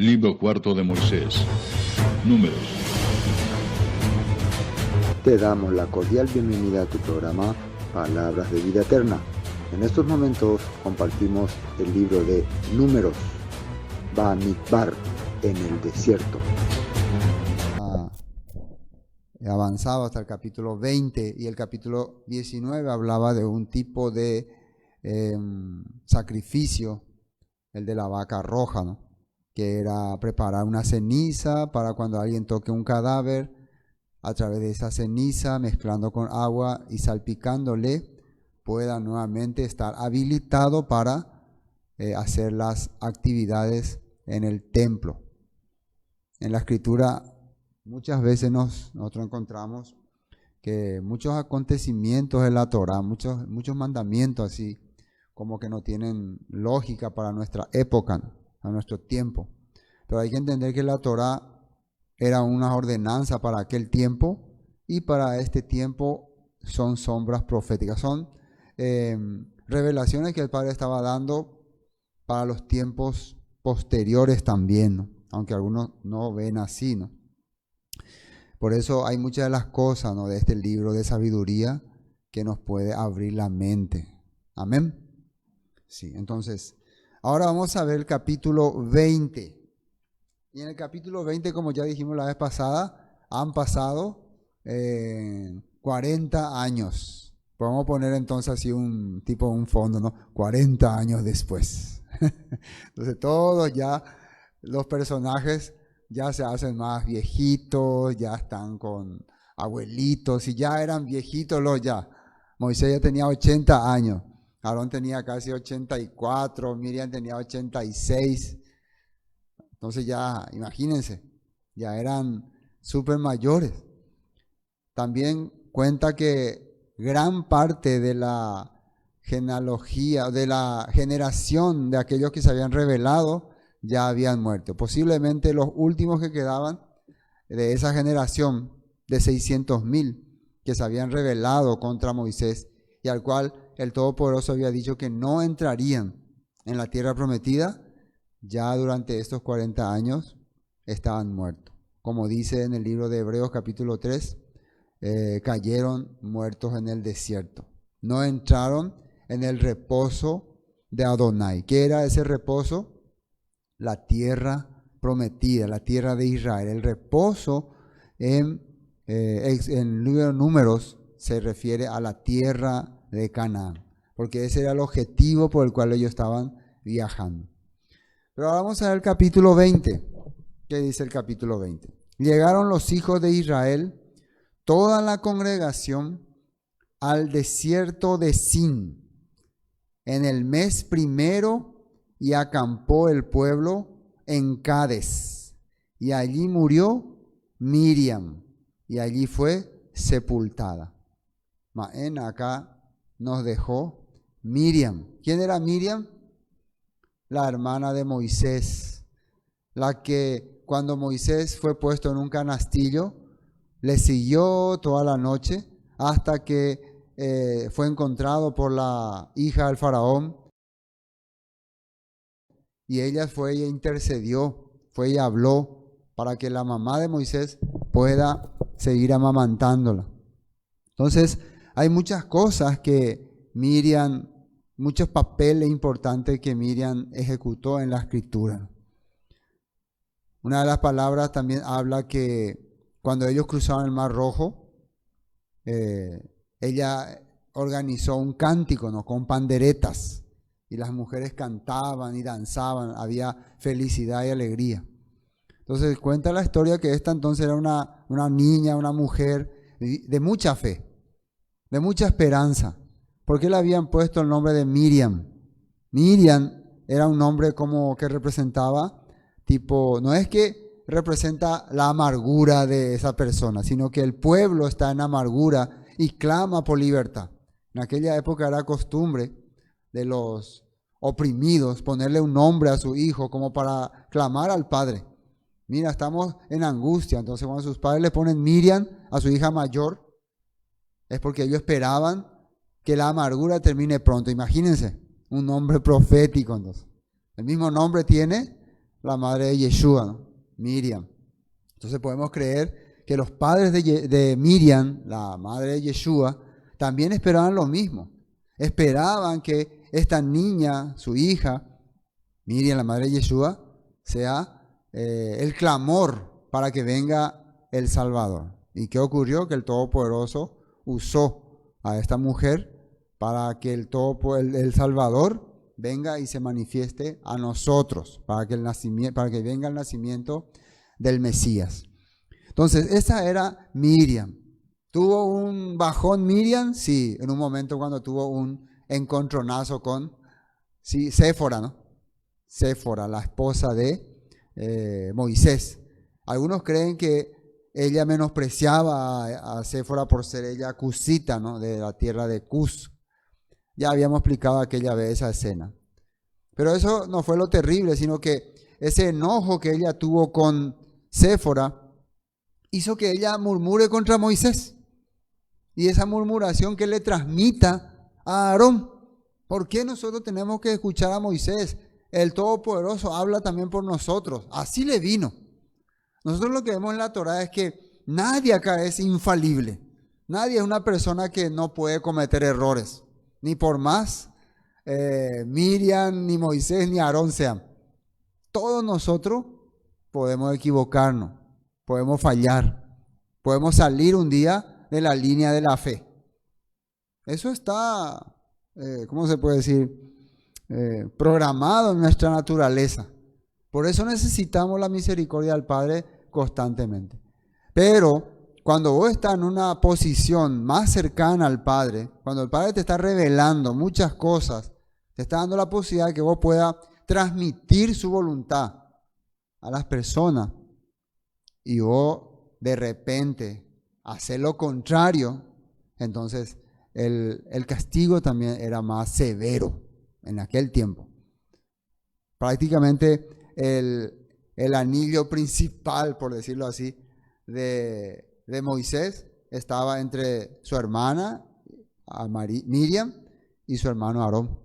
Libro cuarto de Moisés. Números. Te damos la cordial bienvenida a tu programa Palabras de Vida Eterna. En estos momentos compartimos el libro de Números, Bamidbar, en el desierto. He avanzado hasta el capítulo 20 y el capítulo 19 hablaba de un tipo de sacrificio, el de la vaca roja, ¿no? Que era preparar una ceniza para cuando alguien toque un cadáver, a través de esa ceniza, mezclando con agua y salpicándole, pueda nuevamente estar habilitado para hacer las actividades en el templo. En la Escritura muchas veces nosotros encontramos que muchos acontecimientos de la Torá, muchos mandamientos así, como que no tienen lógica para nuestra época, ¿no? A nuestro tiempo. Pero hay que entender que la Torá era una ordenanza para aquel tiempo y para este tiempo son sombras proféticas, son revelaciones que el Padre estaba dando para los tiempos posteriores también, ¿no? Aunque algunos no ven así, ¿no? Por eso hay muchas de las cosas, ¿no?, de este libro de sabiduría que nos puede abrir la mente. Amén. Sí, entonces, ahora vamos a ver el capítulo 20. Y en el capítulo 20, como ya dijimos la vez pasada, han pasado 40 años. Podemos poner entonces así un fondo, ¿no? 40 años después. Entonces todos ya, los personajes ya se hacen más viejitos, ya están con abuelitos, y ya eran viejitos ya. Moisés ya tenía 80 años. Aarón tenía casi 84, Miriam tenía 86. Entonces ya, imagínense, ya eran súper mayores. También cuenta que gran parte de la genealogía, de la generación de aquellos que se habían rebelado, ya habían muerto. Posiblemente los últimos que quedaban de esa generación de 600,000 que se habían rebelado contra Moisés y al cual el Todopoderoso había dicho que no entrarían en la tierra prometida, ya durante estos 40 años estaban muertos. Como dice en el libro de Hebreos capítulo 3, cayeron muertos en el desierto. No entraron en el reposo de Adonai. ¿Qué era ese reposo? La tierra prometida, la tierra de Israel. El reposo en el libro de Números se refiere a la tierra de Canaán, porque ese era el objetivo por el cual ellos estaban viajando. Pero ahora vamos a ver el capítulo 20. ¿Qué dice el capítulo 20? Llegaron los hijos de Israel, toda la congregación, al desierto de Sin, en el mes primero, y acampó el pueblo en Cades. Y allí murió Miriam, y allí fue sepultada. Maén acá nos dejó Miriam. ¿Quién era Miriam? La hermana de Moisés, la que cuando Moisés fue puesto en un canastillo, le siguió toda la noche hasta que fue encontrado por la hija del faraón, y ella fue y intercedió, fue y habló para que la mamá de Moisés pueda seguir amamantándola. Entonces, hay muchas cosas que Miriam, muchos papeles importantes que Miriam ejecutó en la escritura. Una de las palabras también habla que cuando ellos cruzaron el Mar Rojo, ella organizó un cántico, ¿no?, con panderetas, y las mujeres cantaban y danzaban, había felicidad y alegría. Entonces cuenta la historia que esta entonces era una niña, una mujer de mucha fe, de mucha esperanza. ¿Por qué le habían puesto el nombre de Miriam? Miriam era un nombre como que representaba, no es que representa la amargura de esa persona, sino que el pueblo está en amargura y clama por libertad. En aquella época era costumbre de los oprimidos ponerle un nombre a su hijo como para clamar al padre. Mira, estamos en angustia. Entonces cuando sus padres le ponen Miriam a su hija mayor, es porque ellos esperaban que la amargura termine pronto. Imagínense, un nombre profético. Entonces, el mismo nombre tiene la madre de Yeshua, ¿no? Miriam. Entonces podemos creer que los padres de Miriam, la madre de Yeshua, también esperaban lo mismo. Esperaban que esta niña, su hija, Miriam, la madre de Yeshua, sea el clamor para que venga el Salvador. ¿Y qué ocurrió? Que el Todopoderoso usó a esta mujer para que el Salvador venga y se manifieste a nosotros, para que venga el nacimiento del Mesías. Entonces, esa era Miriam. ¿Tuvo un bajón Miriam? Sí, en un momento cuando tuvo un encontronazo con Séfora, ¿no? Séfora, la esposa de Moisés. Algunos creen que ella menospreciaba a Séfora por ser ella cusita, ¿no? De la tierra de Cus. Ya habíamos explicado aquella vez esa escena. Pero eso no fue lo terrible, sino que ese enojo que ella tuvo con Séfora hizo que ella murmure contra Moisés. Y esa murmuración que le transmita a Aarón. ¿Por qué nosotros tenemos que escuchar a Moisés? El Todopoderoso habla también por nosotros. Así le vino. Nosotros lo que vemos en la Torá es que nadie acá es infalible. Nadie es una persona que no puede cometer errores. Ni por más Miriam, ni Moisés, ni Aarón sean. Todos nosotros podemos equivocarnos, podemos fallar, podemos salir un día de la línea de la fe. Eso está, ¿cómo se puede decir? Programado en nuestra naturaleza. Por eso necesitamos la misericordia del Padre constantemente. Pero cuando vos estás en una posición más cercana al Padre, cuando el Padre te está revelando muchas cosas, te está dando la posibilidad de que vos puedas transmitir su voluntad a las personas y vos de repente hacer lo contrario, entonces el castigo también era más severo en aquel tiempo. Prácticamente el anillo principal, por decirlo así, de Moisés estaba entre su hermana Miriam y su hermano Aarón.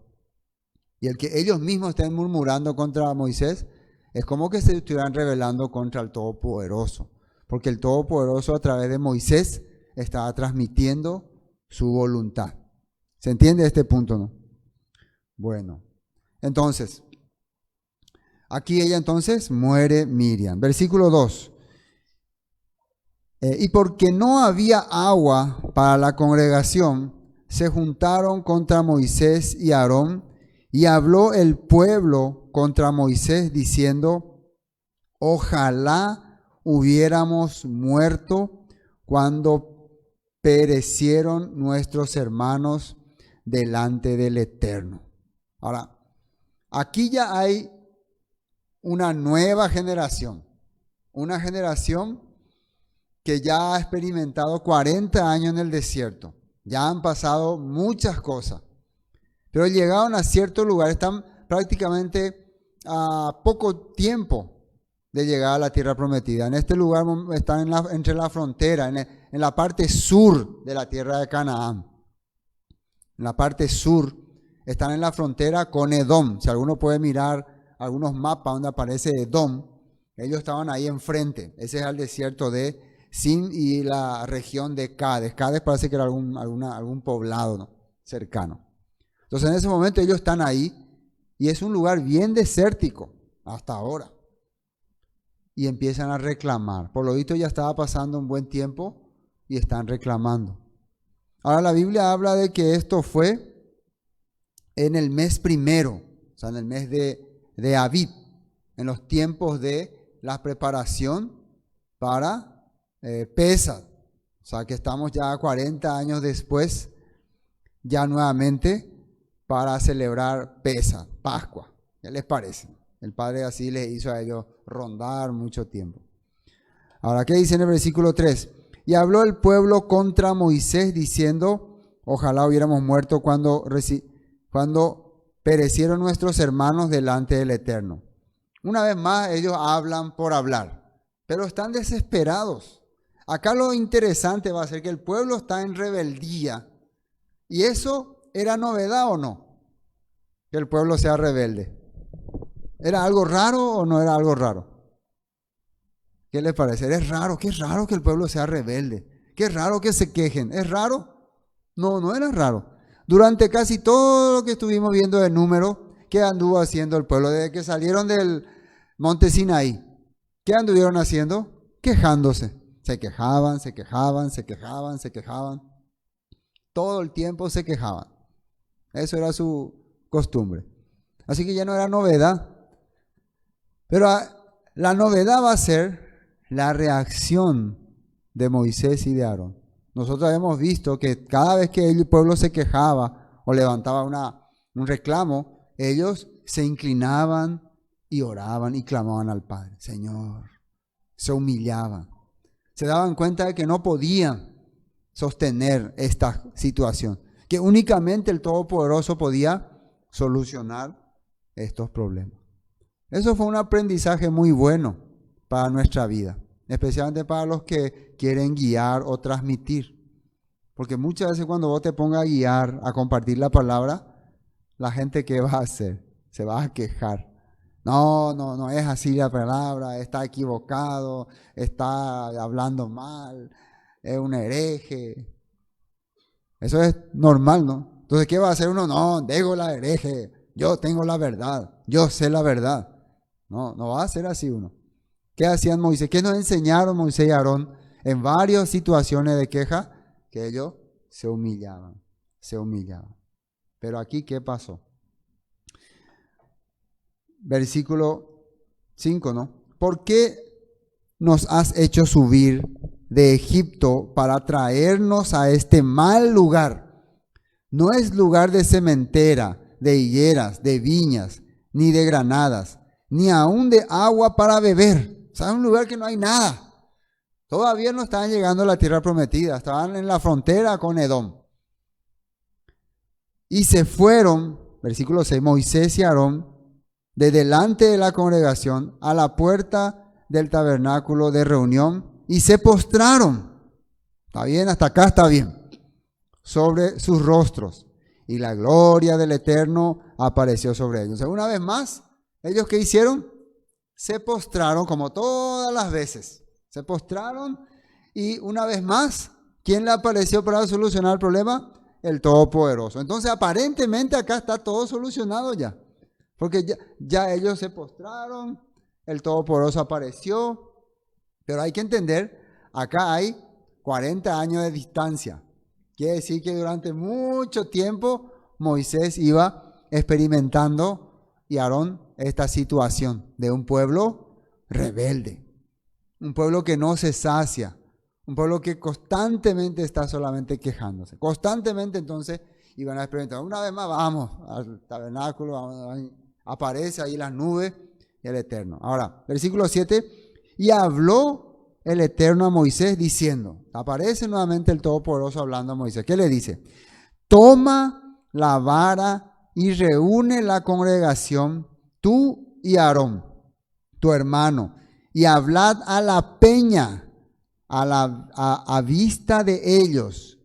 Y el que ellos mismos estén murmurando contra Moisés es como que se estuvieran rebelando contra el Todopoderoso, porque el Todopoderoso a través de Moisés estaba transmitiendo su voluntad. ¿Se entiende este punto, no? Bueno, entonces, aquí ella entonces muere Miriam. Versículo 2. Y porque no había agua para la congregación, se juntaron contra Moisés y Aarón, y habló el pueblo contra Moisés diciendo: ojalá hubiéramos muerto cuando perecieron nuestros hermanos delante del Eterno. Ahora, aquí ya hay una nueva generación, una generación que ya ha experimentado 40 años en el desierto. Ya han pasado muchas cosas, pero llegaron a cierto lugar, están prácticamente a poco tiempo de llegar a la tierra prometida. En este lugar están entre la frontera, en la parte sur de la tierra de Canaán. En la parte sur están en la frontera con Edom. Si alguno puede mirar algunos mapas donde aparece Edom, ellos estaban ahí enfrente. Ese es el desierto de Sin y la región de Cades. Cades parece que era algún poblado, ¿no?, cercano. Entonces en ese momento ellos están ahí y es un lugar bien desértico hasta ahora. Y empiezan a reclamar. Por lo visto ya estaba pasando un buen tiempo y están reclamando. Ahora la Biblia habla de que esto fue en el mes primero, o sea, en el mes de Abib, en los tiempos de la preparación para Pesach. O sea que estamos ya 40 años después, ya nuevamente para celebrar Pesach, Pascua. ¿Qué les parece? El Padre así les hizo a ellos rondar mucho tiempo. Ahora, ¿qué dice en el versículo 3? Y habló el pueblo contra Moisés diciendo: ojalá hubiéramos muerto cuando perecieron nuestros hermanos delante del Eterno. Una vez más ellos hablan por hablar, pero están desesperados. Acá lo interesante va a ser que el pueblo está en rebeldía. ¿Y eso era novedad o no? Que el pueblo sea rebelde. ¿Era algo raro o no era algo raro? ¿Qué les parece? ¿Es raro? Qué raro que el pueblo sea rebelde. Qué raro que se quejen. ¿Es raro? No, no era raro. Durante casi todo lo que estuvimos viendo de número, ¿qué anduvo haciendo el pueblo? Desde que salieron del monte Sinaí, ¿qué anduvieron haciendo? Quejándose. Se quejaban, se quejaban, se quejaban, se quejaban. Todo el tiempo se quejaban. Eso era su costumbre. Así que ya no era novedad. Pero la novedad va a ser la reacción de Moisés y de Aarón. Nosotros hemos visto que cada vez que el pueblo se quejaba o levantaba un reclamo, ellos se inclinaban y oraban y clamaban al Padre. Señor, se humillaban. Se daban cuenta de que no podían sostener esta situación, que únicamente el Todopoderoso podía solucionar estos problemas. Eso fue un aprendizaje muy bueno para nuestra vida, especialmente para los que quieren guiar o transmitir. Porque muchas veces cuando vos te pongas a guiar, a compartir la palabra, la gente ¿qué va a hacer? Se va a quejar. No es así la palabra, está equivocado, está hablando mal, es un hereje. Eso es normal, ¿no? Entonces, ¿qué va a hacer uno? No, dejo la hereje, yo tengo la verdad, yo sé la verdad. No va a ser así uno. ¿Qué hacían Moisés? ¿Qué nos enseñaron Moisés y Aarón en varias situaciones de queja? Que ellos se humillaban, se humillaban. Pero aquí, ¿qué pasó? Versículo 5, ¿no? ¿Por qué nos has hecho subir de Egipto para traernos a este mal lugar? No es lugar de cementera, de higueras, de viñas, ni de granadas, ni aún de agua para beber. O sea, es un lugar que no hay nada. Todavía no estaban llegando a la tierra prometida, estaban en la frontera con Edom. Y se fueron, versículo 6, Moisés y Aarón, de delante de la congregación a la puerta del tabernáculo de reunión y se postraron. ¿Está bien? Hasta acá está bien. Sobre sus rostros. Y la gloria del Eterno apareció sobre ellos. Una vez más, ¿ellos qué hicieron? Se postraron como todas las veces. Se postraron y una vez más, ¿quién le apareció para solucionar el problema? El Todopoderoso. Entonces, aparentemente acá está todo solucionado ya. Porque ya ellos se postraron, el Todopoderoso apareció, pero hay que entender, acá hay 40 años de distancia. Quiere decir que durante mucho tiempo Moisés iba experimentando y Aarón esta situación de un pueblo rebelde, un pueblo que no se sacia, un pueblo que constantemente está solamente quejándose. Constantemente entonces iban a experimentar. Una vez más vamos al tabernáculo, aparece ahí las nubes y el Eterno. Ahora, versículo 7, y habló el Eterno a Moisés diciendo, aparece nuevamente el Todopoderoso hablando a Moisés. ¿Qué le dice? Toma la vara y reúne la congregación, tú y Aarón, tu hermano, y hablad a la peña, a vista de ellos,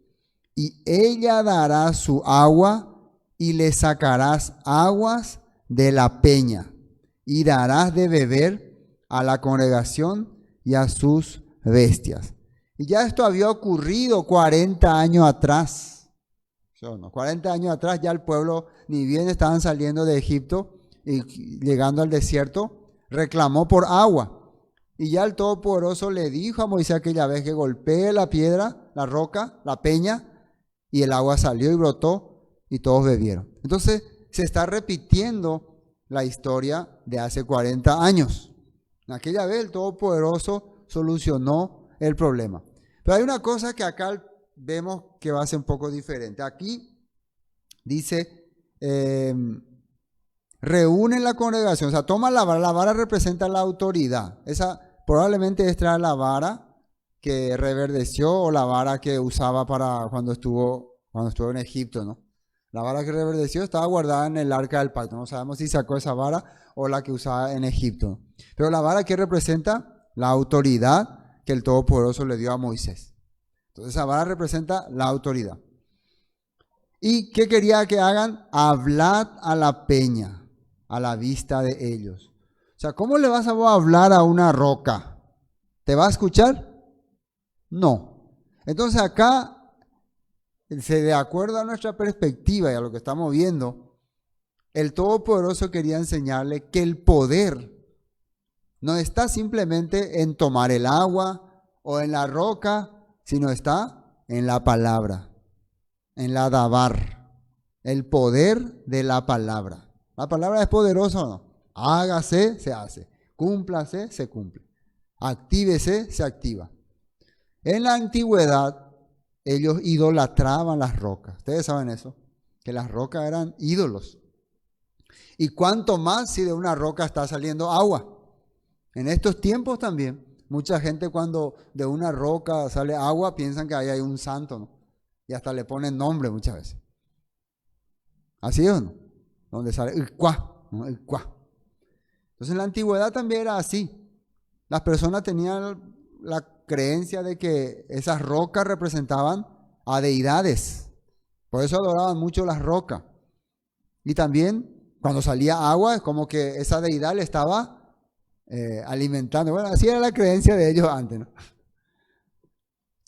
y ella dará su agua, y le sacarás aguas de la peña, y darás de beber a la congregación y a sus bestias. Y ya esto había ocurrido 40 años atrás. 40 años atrás ya el pueblo, ni bien estaban saliendo de Egipto y llegando al desierto, reclamó por agua. Y ya el Todopoderoso le dijo a Moisés aquella vez que golpee la piedra, la roca, la peña, y el agua salió y brotó y todos bebieron. Entonces se está repitiendo la historia de hace 40 años. En aquella vez el Todopoderoso solucionó el problema. Pero hay una cosa que acá vemos que va a ser un poco diferente. Aquí dice, reúnen la congregación, o sea, toma la vara representa la autoridad. Esa probablemente esta era la vara que reverdeció o la vara que usaba para cuando estuvo en Egipto, ¿no? La vara que reverdeció estaba guardada en el arca del pacto. No sabemos si sacó esa vara o la que usaba en Egipto. Pero la vara que representa la autoridad que el Todopoderoso le dio a Moisés. Entonces esa vara representa la autoridad. ¿Y qué quería que hagan? Hablad a la peña, a la vista de ellos. O sea, ¿cómo le vas a hablar a una roca? ¿Te va a escuchar? No. Entonces acá, de acuerdo a nuestra perspectiva y a lo que estamos viendo, el Todopoderoso quería enseñarle que el poder no está simplemente en tomar el agua o en la roca, sino está en la palabra, en la dabar, el poder de la palabra. ¿La palabra es poderosa o no? Hágase, se hace. Cúmplase, se cumple. Actívese, se activa. En la antigüedad, ellos idolatraban las rocas. Ustedes saben eso, que las rocas eran ídolos. Y cuánto más si de una roca está saliendo agua. En estos tiempos también, mucha gente cuando de una roca sale agua piensan que ahí hay un santo, ¿no? Y hasta le ponen nombre muchas veces. ¿Así o no? Donde sale el cuá, ¿no? El cuá. Entonces en la antigüedad también era así. Las personas tenían la creencia de que esas rocas representaban a deidades. Por eso adoraban mucho las rocas. Y también cuando salía agua es como que esa deidad le estaba alimentando. Bueno, así era la creencia de ellos antes, ¿no?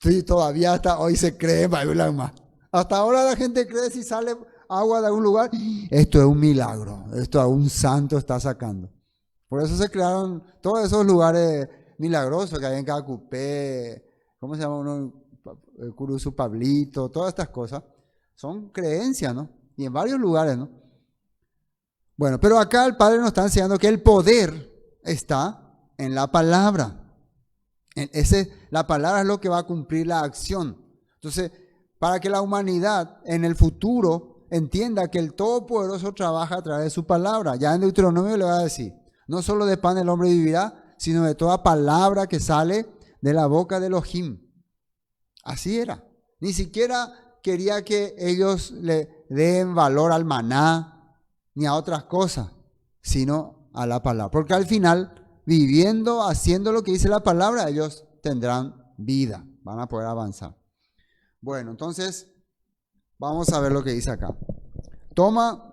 Sí, todavía hasta hoy se cree, más. Hasta ahora la gente cree si sale agua de algún lugar, esto es un milagro, esto a un santo está sacando. Por eso se crearon todos esos lugares milagrosos que hay en Cacupé, ¿cómo se llama uno? Curuzú Pablito, todas estas cosas. Son creencias, ¿no? Y en varios lugares, ¿no? Bueno, pero acá el Padre nos está enseñando que el poder está en la palabra. La palabra es lo que va a cumplir la acción. Entonces, para que la humanidad en el futuro entienda que el Todopoderoso trabaja a través de su palabra. Ya en Deuteronomio le va a decir, no solo de pan el hombre vivirá, sino de toda palabra que sale de la boca de Elohim. Así era. Ni siquiera quería que ellos le den valor al maná ni a otras cosas, sino a la palabra. Porque al final, viviendo, haciendo lo que dice la palabra, ellos tendrán vida, van a poder avanzar. Bueno, entonces, vamos a ver lo que dice acá. Toma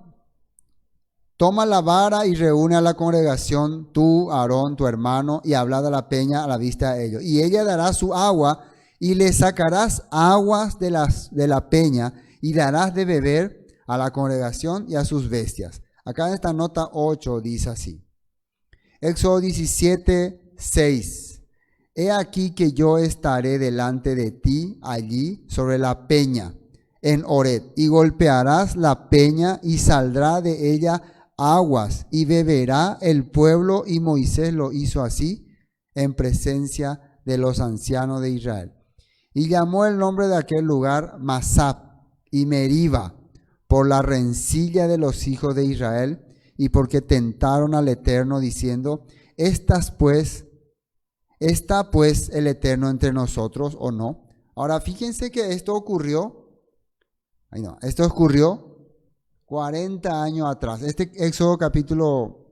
la vara y reúne a la congregación, tú, Aarón, tu hermano, y habla de la peña a la vista de ellos. Y ella dará su agua, y le sacarás aguas de la peña, y darás de beber a la congregación y a sus bestias. Acá en esta nota 8 dice así. Éxodo 17, 6. He aquí que yo estaré delante de ti allí sobre la peña en Horeb, y golpearás la peña y saldrá de ella aguas, y beberá el pueblo, y Moisés lo hizo así en presencia de los ancianos de Israel. Y llamó el nombre de aquel lugar Masab y Meriba, por la rencilla de los hijos de Israel, y porque tentaron al Eterno diciendo, ¿está pues el Eterno entre nosotros o no? Ahora fíjense que esto ocurrió 40 años atrás. Este Éxodo capítulo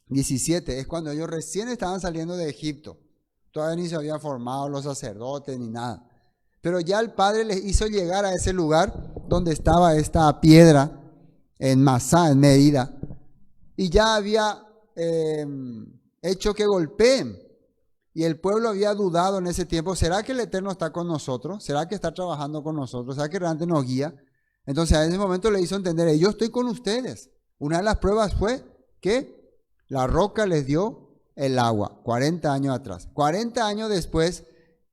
17 es cuando ellos recién estaban saliendo de Egipto. Todavía ni se habían formado los sacerdotes ni nada. Pero ya el Padre les hizo llegar a ese lugar donde estaba esta piedra en Masá, en Medida. Y ya había hecho que golpeen. Y el pueblo había dudado en ese tiempo, ¿será que el Eterno está con nosotros? ¿Será que está trabajando con nosotros? ¿Será que realmente nos guía? Entonces a ese momento le hizo entender, yo estoy con ustedes. Una de las pruebas fue que la roca les dio el agua, 40 años atrás. 40 años después,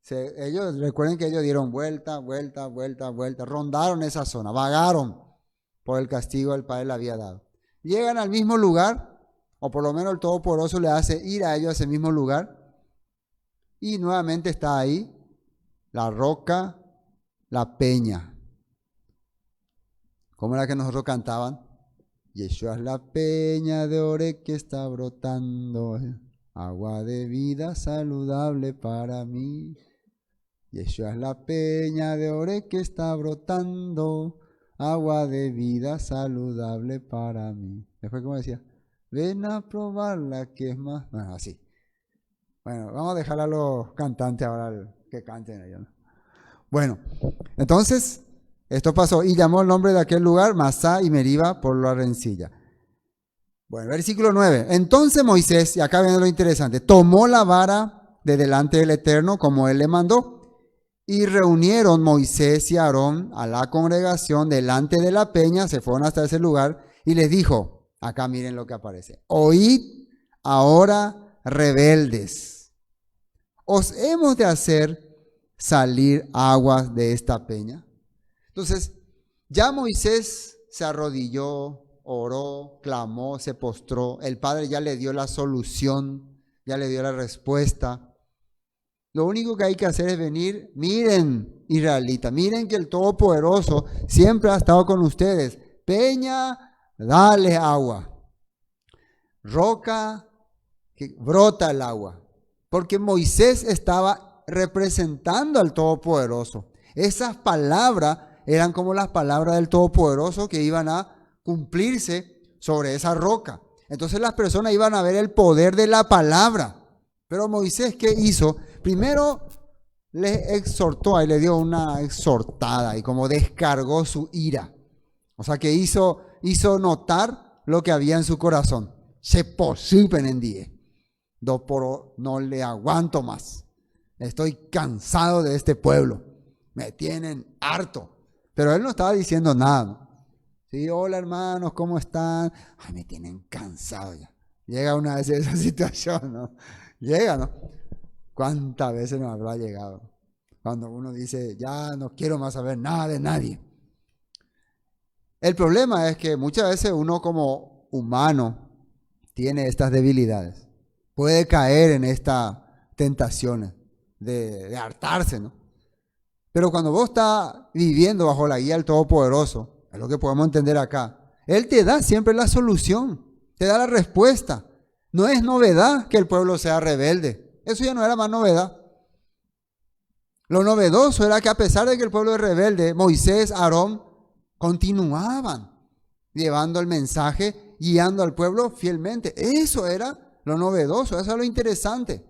recuerden que ellos dieron vuelta, rondaron esa zona, vagaron por el castigo que el Padre le había dado. Llegan al mismo lugar, o por lo menos el Todopoderoso le hace ir a ellos a ese mismo lugar, y nuevamente está ahí la roca, la peña. ¿Cómo era que nosotros cantaban? Yeshua es la peña de Oreb que está brotando, agua de vida saludable para mí. Yeshua es la peña de Oreb que está brotando, agua de vida saludable para mí. Después, ¿cómo decía? Ven a probarla que es más... Bueno, así. Bueno, vamos a dejar a los cantantes ahora que canten ellos, ¿no? Bueno, entonces, esto pasó y llamó el nombre de aquel lugar Masá y Meriba por la rencilla. Bueno, versículo 9. Entonces Moisés, y acá viene lo interesante, tomó la vara de delante del Eterno como él le mandó, y reunieron Moisés y Aarón a la congregación delante de la peña, se fueron hasta ese lugar, y les dijo, acá miren lo que aparece, oíd ahora rebeldes, ¿os hemos de hacer salir aguas de esta peña? Entonces, ya Moisés se arrodilló, oró, clamó, se postró. El Padre ya le dio la solución, ya le dio la respuesta. Lo único que hay que hacer es venir, miren, israelitas, miren que el Todopoderoso siempre ha estado con ustedes. Peña, dale agua. Roca, que brota el agua. Porque Moisés estaba representando al Todopoderoso. Esas palabras eran como las palabras del Todopoderoso que iban a cumplirse sobre esa roca. Entonces las personas iban a ver el poder de la palabra. Pero Moisés, ¿qué hizo? Primero les exhortó y le dio una exhortada y como descargó su ira. O sea que hizo notar lo que había en su corazón. Se posible en día. No le aguanto más. Estoy cansado de este pueblo. Me tienen harto. Pero él no estaba diciendo nada, ¿no? Sí, hola hermanos, ¿cómo están? Ay, me tienen cansado ya. Llega una vez esa situación, ¿no? Llega, ¿no? ¿Cuántas veces nos habrá llegado? Cuando uno dice, ya no quiero más saber nada de nadie. El problema es que muchas veces uno como humano tiene estas debilidades. Puede caer en estas tentaciones de hartarse, ¿no? Pero cuando vos estás viviendo bajo la guía del Todopoderoso, es lo que podemos entender acá, Él te da siempre la solución, te da la respuesta. No es novedad que el pueblo sea rebelde. Eso ya no era más novedad. Lo novedoso era que a pesar de que el pueblo es rebelde, Moisés, Aarón continuaban llevando el mensaje, guiando al pueblo fielmente. Eso era lo novedoso, eso es lo interesante,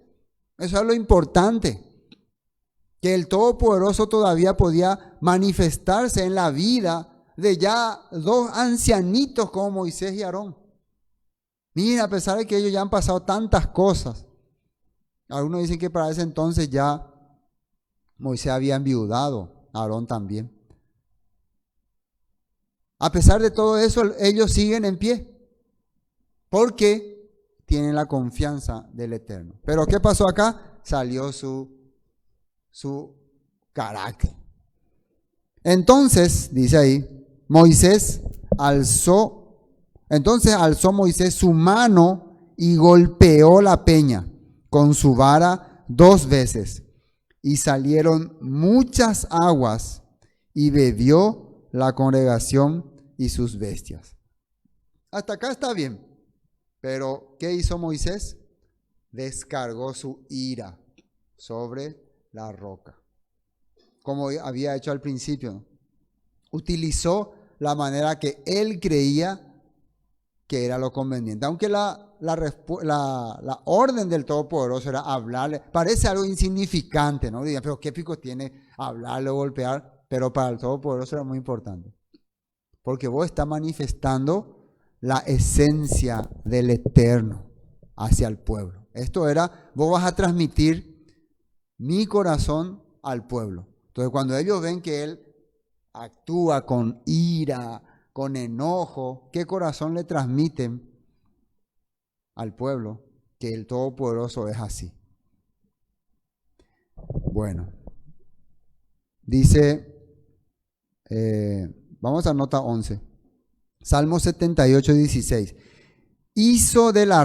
eso es lo importante. Que el Todopoderoso todavía podía manifestarse en la vida de ya dos ancianitos como Moisés y Aarón. Mira, a pesar de que ellos ya han pasado tantas cosas, algunos dicen que para ese entonces ya Moisés había enviudado, Aarón también. A pesar de todo eso, ellos siguen en pie, porque tienen la confianza del Eterno. Pero ¿qué pasó acá? Salió su carácter. Entonces, dice ahí, entonces alzó Moisés su mano y golpeó la peña con su vara 2 veces, y salieron muchas aguas, y bebió la congregación y sus bestias. Hasta acá está bien, pero ¿qué hizo Moisés? Descargó su ira sobre la roca, como había hecho al principio, ¿no? Utilizó la manera que él creía que era lo conveniente, aunque la orden del Todopoderoso era hablarle. Parece algo insignificante, ¿no? Digan, pero ¿qué pico tiene hablarle o golpear? Pero para el Todopoderoso era muy importante, porque vos estás manifestando la esencia del Eterno hacia el pueblo. Esto era, vos vas a transmitir mi corazón al pueblo. Entonces cuando ellos ven que él actúa con ira, con enojo, ¿qué corazón le transmiten al pueblo? Que el Todopoderoso es así. Bueno, dice, vamos a nota 11, Salmo 78, 16. Hizo que de la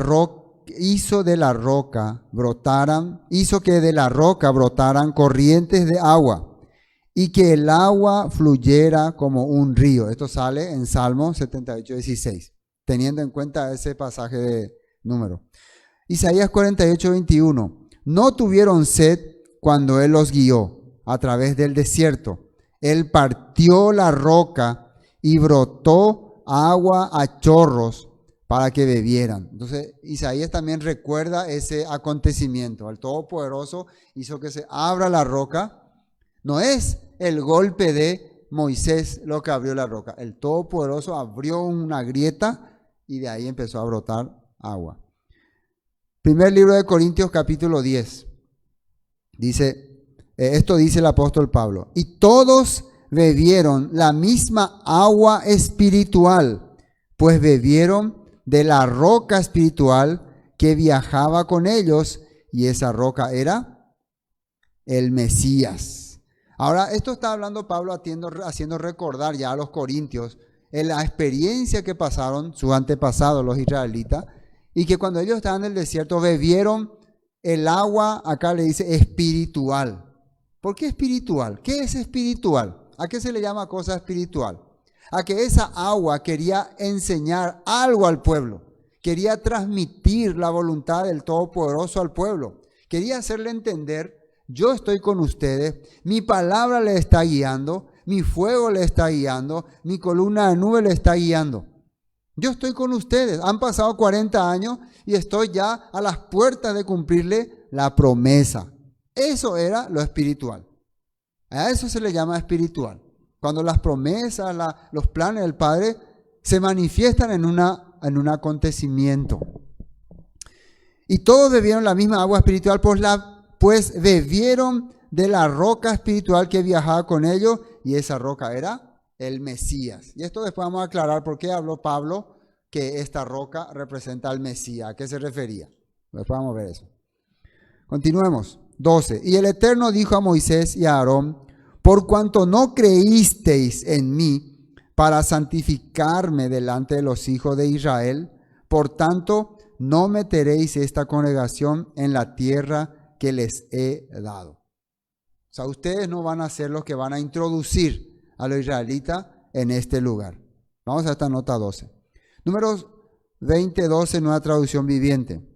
roca brotaran corrientes de agua, y que el agua fluyera como un río. Esto sale en Salmo 78, 16, teniendo en cuenta ese pasaje de número. Isaías 48, 21. No tuvieron sed cuando Él los guió a través del desierto. Él partió la roca y brotó agua a chorros para que bebieran. Entonces Isaías también recuerda ese acontecimiento. El Todopoderoso hizo que se abra la roca. No es el golpe de Moisés lo que abrió la roca. El Todopoderoso abrió una grieta y de ahí empezó a brotar agua. Primer libro de Corintios, capítulo 10. Esto dice el apóstol Pablo. Y todos bebieron la misma agua espiritual, pues bebieron de la roca espiritual que viajaba con ellos, y esa roca era el Mesías. Ahora, esto está hablando Pablo haciendo recordar ya a los corintios en la experiencia que pasaron sus antepasados, los israelitas, y que cuando ellos estaban en el desierto bebieron el agua, acá le dice espiritual. ¿Por qué espiritual? ¿Qué es espiritual? ¿A qué se le llama cosa espiritual? A que esa agua quería enseñar algo al pueblo, quería transmitir la voluntad del Todopoderoso al pueblo, quería hacerle entender: yo estoy con ustedes, mi palabra le está guiando, mi fuego le está guiando, mi columna de nube le está guiando. Yo estoy con ustedes. Han pasado 40 años y estoy ya a las puertas de cumplirle la promesa. Eso era lo espiritual. A eso se le llama espiritual. Cuando las promesas, los planes del Padre se manifiestan en un acontecimiento. Y todos bebieron la misma agua espiritual, pues bebieron de la roca espiritual que viajaba con ellos, y esa roca era el Mesías. Y esto después vamos a aclarar por qué habló Pablo que esta roca representa al Mesías. ¿A qué se refería? Después vamos a ver eso. Continuemos. 12. Y el Eterno dijo a Moisés y a Aarón: por cuanto no creísteis en mí para santificarme delante de los hijos de Israel, por tanto no meteréis esta congregación en la tierra que les he dado. O sea, ustedes no van a ser los que van a introducir a los israelitas en este lugar. Vamos a esta nota 12. Números 20:12, nueva traducción viviente.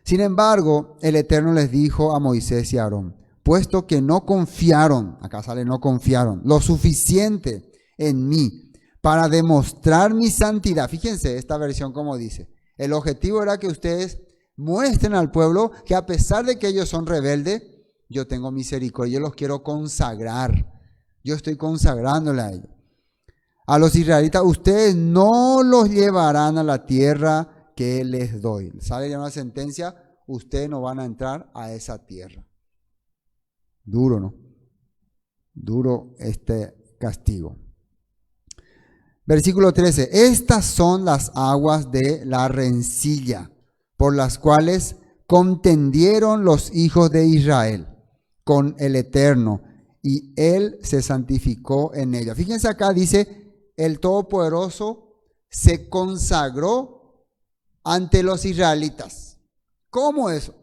Sin embargo, el Eterno les dijo a Moisés y a Aarón: puesto que no confiaron, acá sale no confiaron, lo suficiente en mí para demostrar mi santidad. Fíjense esta versión como dice. El objetivo era que ustedes muestren al pueblo que a pesar de que ellos son rebeldes, yo tengo misericordia, yo los quiero consagrar. Yo estoy consagrándole a ellos. A los israelitas, ustedes no los llevarán a la tierra que les doy. Sale ya una sentencia: ustedes no van a entrar a esa tierra. Duro, ¿no? Duro este castigo. Versículo 13. Estas son las aguas de la rencilla, por las cuales contendieron los hijos de Israel con el Eterno, y Él se santificó en ella. Fíjense acá, dice: el Todopoderoso se consagró ante los israelitas. ¿Cómo eso?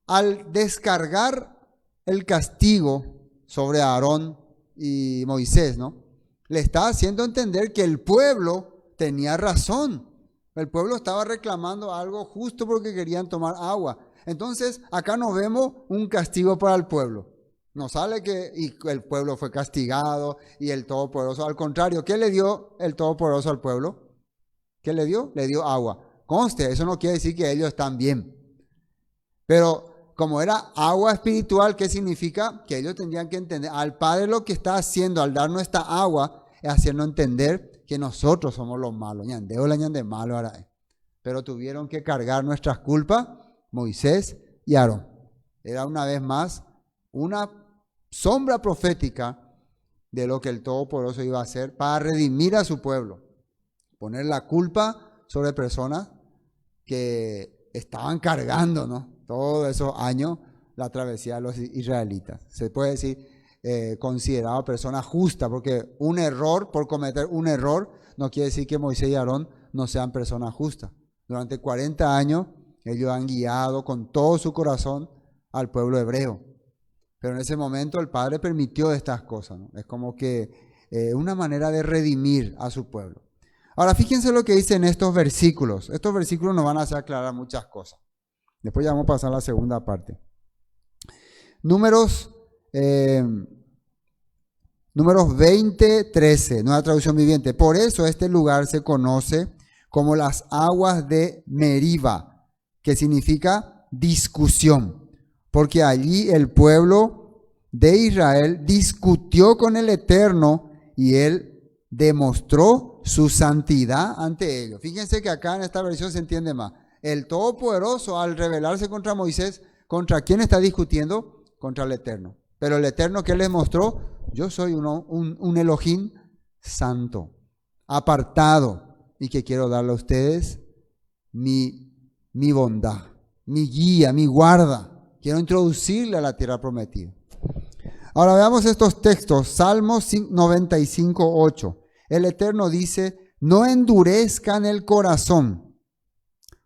Al descargar el castigo sobre Aarón y Moisés, ¿no? Le estaba haciendo entender que el pueblo tenía razón. El pueblo estaba reclamando algo justo porque querían tomar agua. Entonces, acá no vemos un castigo para el pueblo. No sale que el pueblo fue castigado y el Todopoderoso. Al contrario, ¿qué le dio el Todopoderoso al pueblo? ¿Qué le dio? Le dio agua. Conste, eso no quiere decir que ellos están bien. Pero como era agua espiritual, ¿qué significa? Que ellos tendrían que entender. Al Padre lo que está haciendo al darnos esta agua es hacernos entender que nosotros somos los malos. Pero tuvieron que cargar nuestras culpas Moisés y Aarón. Era una vez más una sombra profética de lo que el Todopoderoso iba a hacer para redimir a su pueblo. Poner la culpa sobre personas que estaban cargando, ¿no? Todos esos años la travesía de los israelitas. Se puede decir considerado persona justa, porque un error, por cometer un error, no quiere decir que Moisés y Aarón no sean personas justas. Durante 40 años ellos han guiado con todo su corazón al pueblo hebreo. Pero en ese momento el Padre permitió estas cosas, ¿no? Es como que una manera de redimir a su pueblo. Ahora fíjense lo que dice en estos versículos. Estos versículos nos van a hacer aclarar muchas cosas. Después ya vamos a pasar a la segunda parte. Números 20:13, nueva traducción viviente. Por eso este lugar se conoce como las aguas de Meriba, que significa discusión. Porque allí el pueblo de Israel discutió con el Eterno y Él demostró su santidad ante ellos. Fíjense que acá en esta versión se entiende más. El Todopoderoso, al rebelarse contra Moisés, ¿contra quién está discutiendo? Contra el Eterno. Pero el Eterno, ¿qué les mostró? Yo soy un Elohim santo, apartado, y que quiero darle a ustedes mi bondad, mi guía, mi guarda. Quiero introducirle a la tierra prometida. Ahora veamos estos textos. Salmos 95:8. El Eterno dice: no endurezcan el corazón,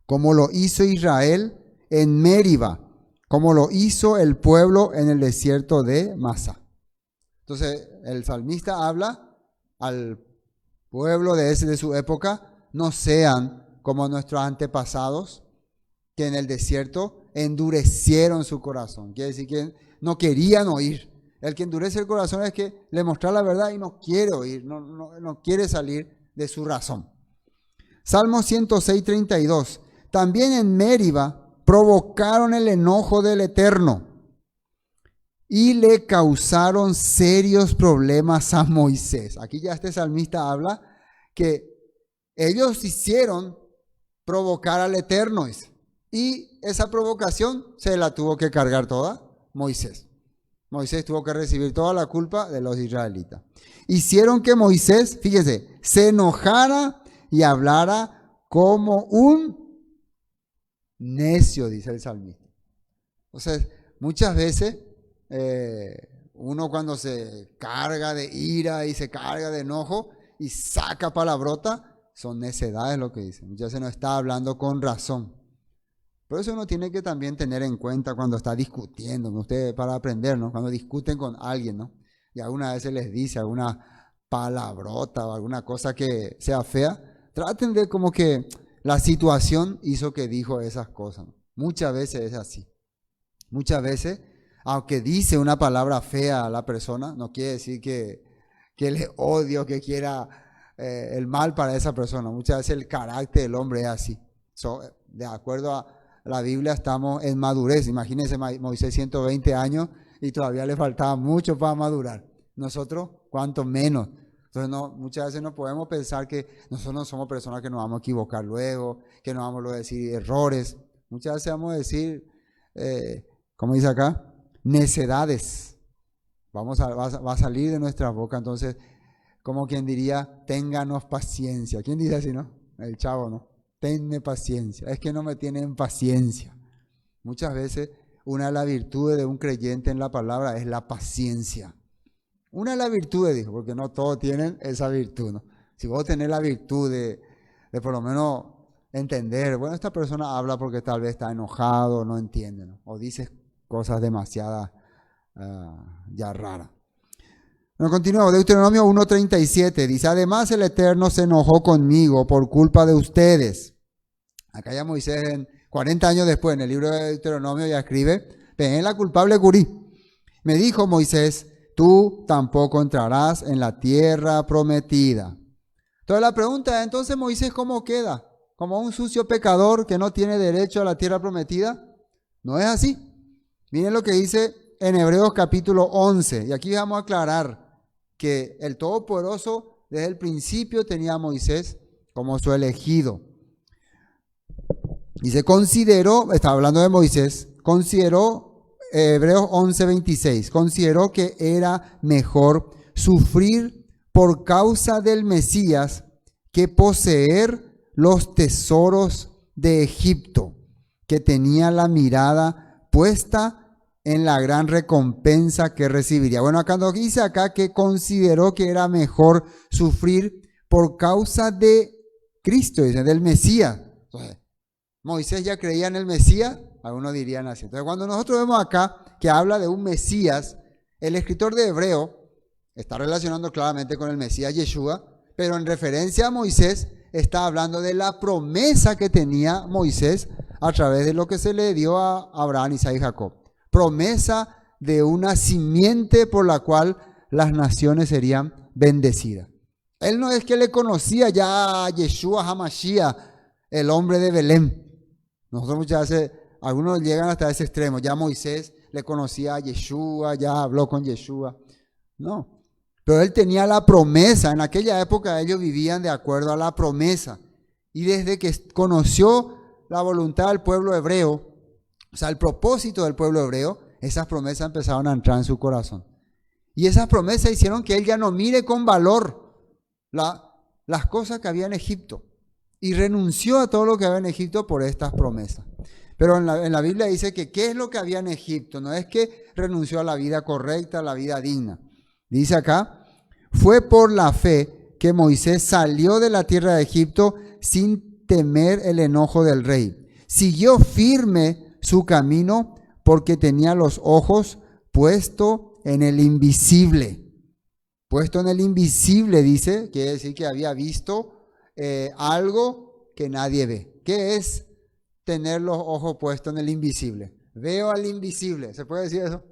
como lo hizo Israel en Meriba, como lo hizo el pueblo en el desierto de Masá. Entonces el salmista habla al pueblo de su época: no sean como nuestros antepasados, que en el desierto endurecieron su corazón. Quiere decir que no querían oír. El que endurece el corazón es que le muestra la verdad y no quiere oír, no quiere salir de su razón. Salmo 106:32. También en Meriba provocaron el enojo del Eterno y le causaron serios problemas a Moisés. Aquí ya este salmista habla que ellos hicieron provocar al Eterno, y esa provocación se la tuvo que cargar toda Moisés. Moisés tuvo que recibir toda la culpa de los israelitas. Hicieron que Moisés, fíjese, se enojara y hablara como un necio, dice el salmista. Entonces, muchas veces uno cuando se carga de ira y se carga de enojo y saca palabrota, son necedades lo que dice. Muchas veces no está hablando con razón. Por eso uno tiene que también tener en cuenta cuando está discutiendo, ¿no? Ustedes, para aprender, ¿no? Cuando discuten con alguien, ¿no? Y alguna vez se les dice alguna palabrota o alguna cosa que sea fea, traten de como que la situación hizo que dijo esas cosas, ¿no? Muchas veces es así. Muchas veces, aunque dice una palabra fea a la persona, no quiere decir que le odio, que quiera el mal para esa persona. Muchas veces el carácter del hombre es así. De acuerdo a la Biblia, estamos en madurez. Imagínense Moisés 120 años y todavía le faltaba mucho para madurar. Nosotros, cuánto menos. Entonces muchas veces no podemos pensar que nosotros no somos personas que nos vamos a equivocar luego, que no vamos a decir errores. Muchas veces vamos a decir, como dice acá, necedades. Va a salir de nuestra boca. Entonces, como quien diría, ténganos paciencia. ¿Quién dice así, no? El Chavo, ¿no? Tenme paciencia. Es que no me tienen paciencia. Muchas veces una de las virtudes de un creyente en la palabra es la paciencia. Una de las virtudes, dijo, porque no todos tienen esa virtud, ¿no? Si vos tenés la virtud de por lo menos entender, bueno, esta persona habla porque tal vez está enojado, no entiende, ¿no? O dice cosas demasiadas ya raras. Bueno, continuamos. Deuteronomio 1:37 dice: además el Eterno se enojó conmigo por culpa de ustedes. Acá ya Moisés, 40 años después, en el libro de Deuteronomio ya escribe: ven la culpable curí. Me dijo Moisés: tú tampoco entrarás en la tierra prometida. Entonces la pregunta es, entonces Moisés, ¿cómo queda? ¿Como un sucio pecador que no tiene derecho a la tierra prometida? No es así. Miren lo que dice en Hebreos capítulo 11. Y aquí vamos a aclarar que el Todopoderoso desde el principio tenía a Moisés como su elegido. Dice, está hablando de Moisés, Hebreos 11:26, consideró que era mejor sufrir por causa del Mesías que poseer los tesoros de Egipto, que tenía la mirada puesta en la gran recompensa que recibiría. Bueno, acá nos dice acá que consideró que era mejor sufrir por causa de Cristo, dice, del Mesías. Entonces, Moisés ya creía en el Mesías, algunos dirían así. Entonces, cuando nosotros vemos acá que habla de un Mesías, el escritor de Hebreo está relacionando claramente con el Mesías Yeshua, pero en referencia a Moisés está hablando de la promesa que tenía Moisés a través de lo que se le dio a Abraham, Isaac y Jacob. Promesa de una simiente por la cual las naciones serían bendecidas. Él no es que le conocía ya a Yeshua HaMashiach, el hombre de Belén. Nosotros muchas veces, algunos llegan hasta ese extremo. Ya Moisés le conocía a Yeshua, ya habló con Yeshua. No, Pero él tenía la promesa. En aquella época ellos vivían de acuerdo a la promesa. Y desde que conoció la voluntad del pueblo hebreo, o sea, el propósito del pueblo hebreo, esas promesas empezaron a entrar en su corazón. Y esas promesas hicieron que él ya no mire con valor las cosas que había en Egipto. Y renunció a todo lo que había en Egipto por estas promesas. Pero en la Biblia dice que ¿qué es lo que había en Egipto? No es que renunció a la vida correcta, a la vida digna. Dice acá, fue por la fe que Moisés salió de la tierra de Egipto sin temer el enojo del rey. Siguió firme su camino porque tenía los ojos puestos en el invisible. Puesto en el invisible, dice, quiere decir que había visto algo que nadie ve. ¿Qué es tener los ojos puestos en el invisible? Veo al invisible. ¿Se puede decir eso?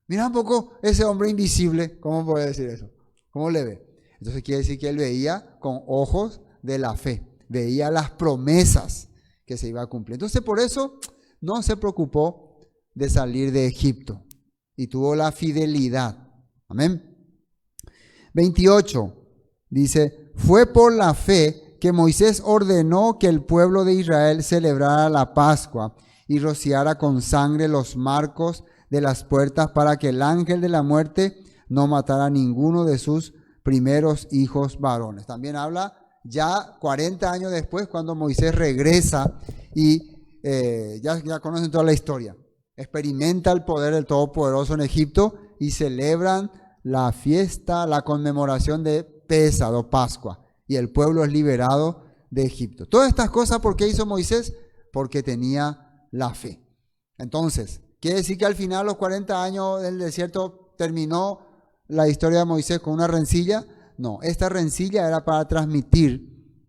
Mira un poco ese hombre invisible. ¿Cómo puede decir eso? ¿Cómo le ve? Entonces quiere decir que él veía con ojos de la fe. Veía las promesas que se iba a cumplir. Entonces por eso no se preocupó de salir de Egipto. Y tuvo la fidelidad. Amén. 28. Dice, fue por la fe que Moisés ordenó que el pueblo de Israel celebrara la Pascua y rociara con sangre los marcos de las puertas para que el ángel de la muerte no matara a ninguno de sus primeros hijos varones. También habla ya 40 años después, cuando Moisés regresa y ya conocen toda la historia. Experimenta el poder del Todopoderoso en Egipto y celebran la fiesta, la conmemoración de Pesaj o Pascua. Y el pueblo es liberado de Egipto. Todas estas cosas, ¿por qué hizo Moisés? Porque tenía la fe. Entonces, ¿quiere decir que al final, los 40 años del desierto, terminó la historia de Moisés con una rencilla? No, esta rencilla era para transmitir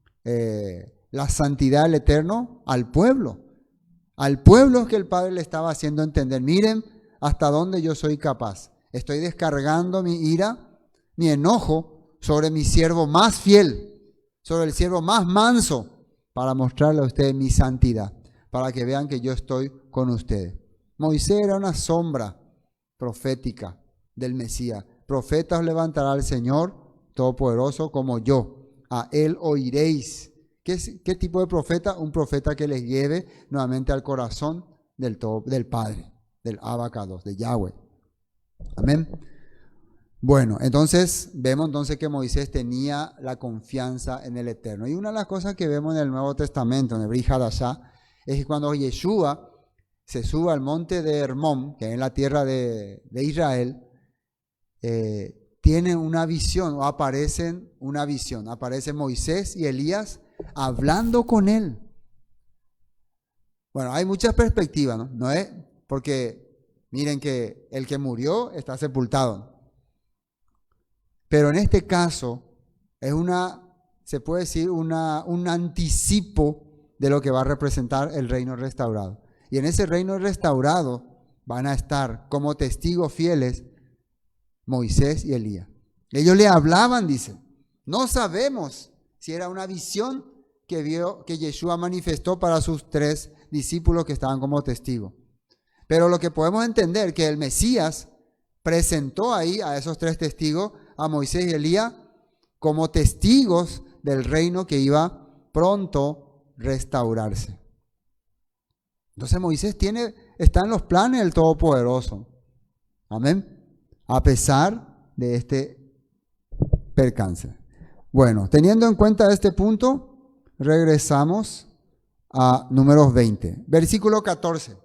la santidad del Eterno al pueblo. Al pueblo que el Padre le estaba haciendo entender, miren hasta dónde yo soy capaz. Estoy descargando mi ira, mi enojo sobre mi siervo más fiel, sobre el siervo más manso, para mostrarle a ustedes mi santidad, para que vean que yo estoy con ustedes. Moisés era una sombra profética del Mesías. Profeta os levantará el Señor Todopoderoso como yo. A él oiréis. ¿Qué tipo de profeta? Un profeta que les lleve nuevamente al corazón del Padre, del Abacados, de Yahweh. Amén. Bueno, entonces vemos que Moisés tenía la confianza en el Eterno. Y una de las cosas que vemos en el Nuevo Testamento, en el Brit Hadashah, es que cuando Yeshua se sube al monte de Hermón, que es en la tierra de Israel, tiene una visión, o aparecen una visión. Aparecen Moisés y Elías hablando con él. Bueno, hay muchas perspectivas, ¿no? No es porque miren que el que murió está sepultado. Pero en este caso es se puede decir, un anticipo de lo que va a representar el reino restaurado. Y en ese reino restaurado van a estar como testigos fieles Moisés y Elías. Ellos le hablaban, dice. No sabemos si era una visión que Yeshua manifestó para sus 3 discípulos que estaban como testigos. Pero lo que podemos entender que el Mesías presentó ahí a esos 3 testigos, a Moisés y Elías, como testigos del reino que iba pronto a restaurarse. Entonces Moisés está en los planes del Todopoderoso. Amén. A pesar de este percance. Bueno, teniendo en cuenta este punto, regresamos a Números 20. Versículo 14.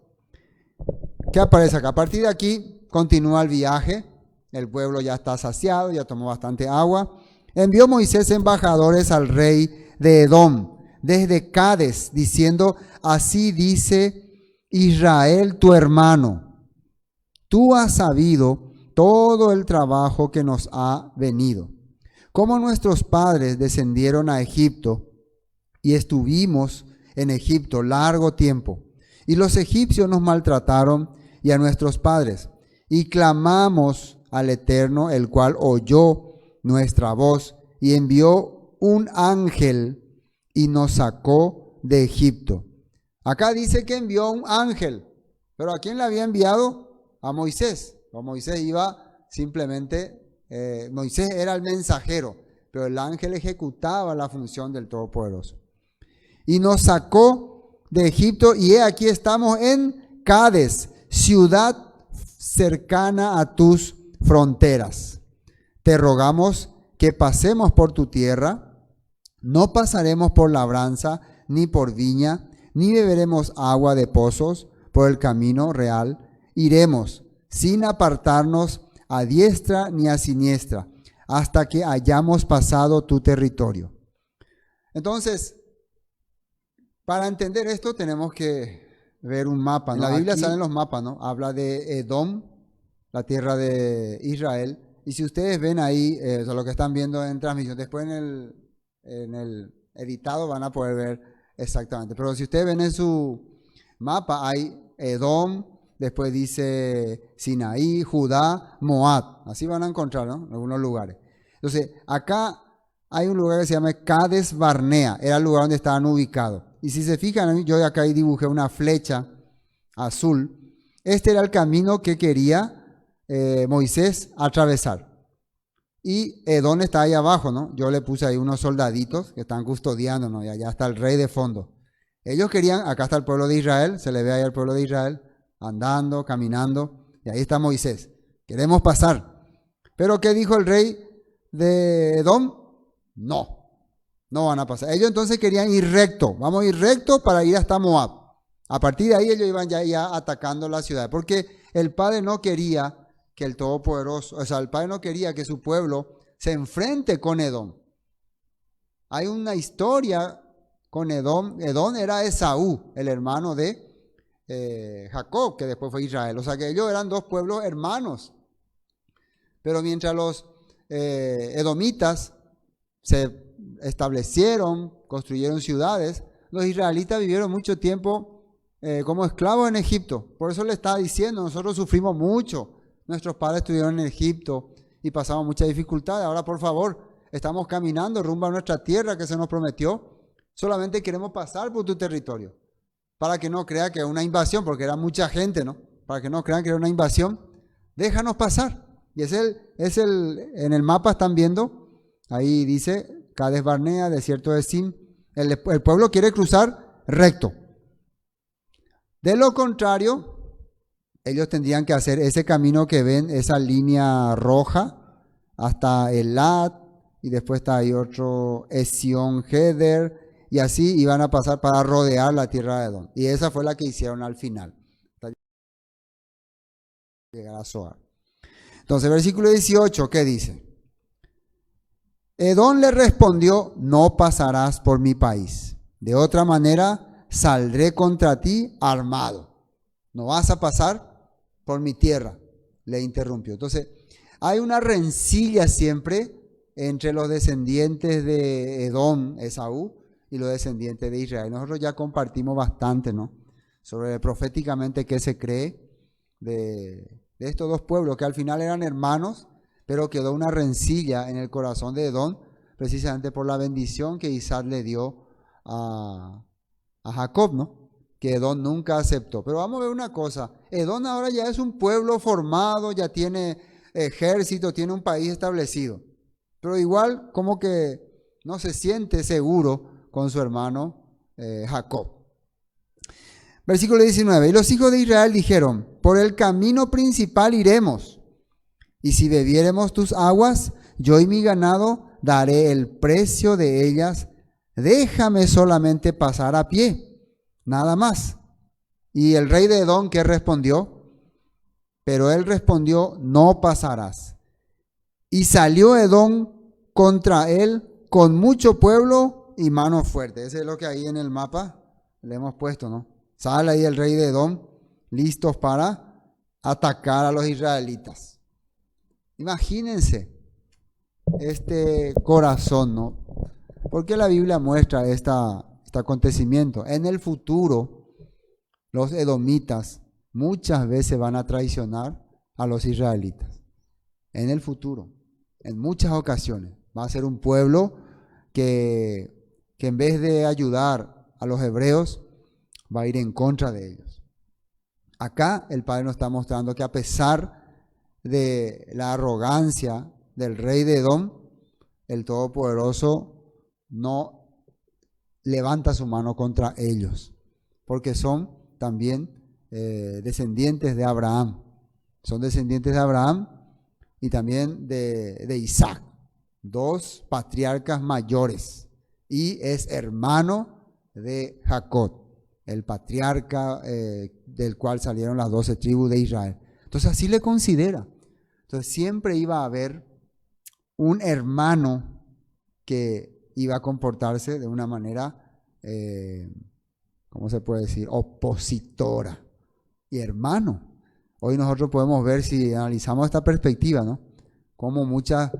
¿Qué aparece acá? A partir de aquí continúa el viaje. El pueblo ya está saciado, ya tomó bastante agua. Envió Moisés embajadores al rey de Edom, desde Cades, diciendo, así dice Israel tu hermano, tú has sabido todo el trabajo que nos ha venido, cómo nuestros padres descendieron a Egipto y estuvimos en Egipto largo tiempo, y los egipcios nos maltrataron y a nuestros padres, y clamamos al Eterno, el cual oyó nuestra voz y envió un ángel y nos sacó de Egipto. Acá dice que envió un ángel, pero ¿a quién le había enviado? A Moisés. Moisés iba simplemente Moisés era el mensajero, pero el ángel ejecutaba la función del Todopoderoso. Y nos sacó de Egipto y aquí estamos en Cades, ciudad cercana a tus fronteras. Te rogamos que pasemos por tu tierra, no pasaremos por labranza ni por viña, ni beberemos agua de pozos por el camino real. Iremos sin apartarnos a diestra ni a siniestra, hasta que hayamos pasado tu territorio. Entonces, para entender esto tenemos que ver un mapa, ¿no? En la Biblia salen los mapas, ¿no? Habla de Edom, la tierra de Israel. Y si ustedes ven ahí, lo que están viendo en transmisión, después en el editado van a poder ver exactamente. Pero si ustedes ven en su mapa, hay Edom, después dice Sinaí, Judá, Moab. Así van a encontrar, ¿no? En algunos lugares. Entonces, acá hay un lugar que se llama Cades Barnea, era el lugar donde estaban ubicados. Y si se fijan, yo acá ahí dibujé una flecha azul. Este era el camino que quería Moisés atravesar. Y Edom está ahí abajo, ¿no? Yo le puse ahí unos soldaditos que están custodiando, ¿no? Y allá está el rey de fondo. Ellos querían, acá está el pueblo de Israel, se le ve ahí al pueblo de Israel, andando, caminando, y ahí está Moisés. Queremos pasar. Pero ¿qué dijo el rey de Edom? No van a pasar. Ellos entonces querían ir recto, vamos a ir recto para ir hasta Moab. A partir de ahí ellos iban ya atacando la ciudad, porque el Padre no quería que el Todopoderoso, o sea, el Padre no quería que su pueblo se enfrente con Edom. Hay una historia con Edom. Edom era Esaú, el hermano de Jacob, que después fue Israel. O sea que ellos eran dos pueblos hermanos. Pero mientras los edomitas se establecieron, construyeron ciudades, los israelitas vivieron mucho tiempo como esclavos en Egipto. Por eso le está diciendo, nosotros sufrimos mucho. Nuestros padres estuvieron en Egipto y pasamos muchas dificultades. Ahora, por favor, estamos caminando rumbo a nuestra tierra que se nos prometió. Solamente queremos pasar por tu territorio. Para que no crea que es una invasión, porque era mucha gente, ¿no? Para que no crean que era una invasión, déjanos pasar. Y en el mapa están viendo, ahí dice Cades Barnea, desierto de Sin. El pueblo quiere cruzar recto. De lo contrario, ellos tendrían que hacer ese camino que ven, esa línea roja, hasta Elat, y después está ahí otro Ezion Heder, y así iban a pasar para rodear la tierra de Edom. Y esa fue la que hicieron al final. Llegar a Zoar. Entonces, versículo 18, ¿qué dice? Edom le respondió, no pasarás por mi país. De otra manera, saldré contra ti armado. No vas a pasar por mi tierra, le interrumpió. Entonces, hay una rencilla siempre entre los descendientes de Edom, Esaú, y los descendientes de Israel. Nosotros ya compartimos bastante, ¿no? Sobre proféticamente qué se cree de estos dos pueblos que al final eran hermanos, pero quedó una rencilla en el corazón de Edom, precisamente por la bendición que Isaac le dio a Jacob, ¿no? Que Edom nunca aceptó. Pero vamos a ver una cosa, Edom ahora ya es un pueblo formado, ya tiene ejército, tiene un país establecido, pero igual como que no se siente seguro con su hermano Jacob. Versículo 19, y los hijos de Israel dijeron, por el camino principal iremos, y si bebiéremos tus aguas, yo y mi ganado daré el precio de ellas, déjame solamente pasar a pie. Nada más. Y el rey de Edom, ¿qué respondió? Pero él respondió, no pasarás. Y salió Edom contra él con mucho pueblo y mano fuerte. Ese es lo que ahí en el mapa le hemos puesto, ¿no? Sale ahí el rey de Edom, listos para atacar a los israelitas. Imagínense este corazón, ¿no? Porque la Biblia muestra este acontecimiento. En el futuro, los edomitas muchas veces van a traicionar a los israelitas. En el futuro, en muchas ocasiones, va a ser un pueblo que en vez de ayudar a los hebreos, va a ir en contra de ellos. Acá el Padre nos está mostrando que a pesar de la arrogancia del rey de Edom, el Todopoderoso no levanta su mano contra ellos, porque son también descendientes de Abraham. Son descendientes de Abraham y también de Isaac, dos patriarcas mayores, y es hermano de Jacob, el patriarca del cual salieron las 12 tribus de Israel. Entonces así le considera. Entonces siempre iba a haber un hermano que iba a comportarse de una manera, ¿cómo se puede decir?, opositora. Y hermano, hoy nosotros podemos ver, si analizamos esta perspectiva, ¿no?, como muchas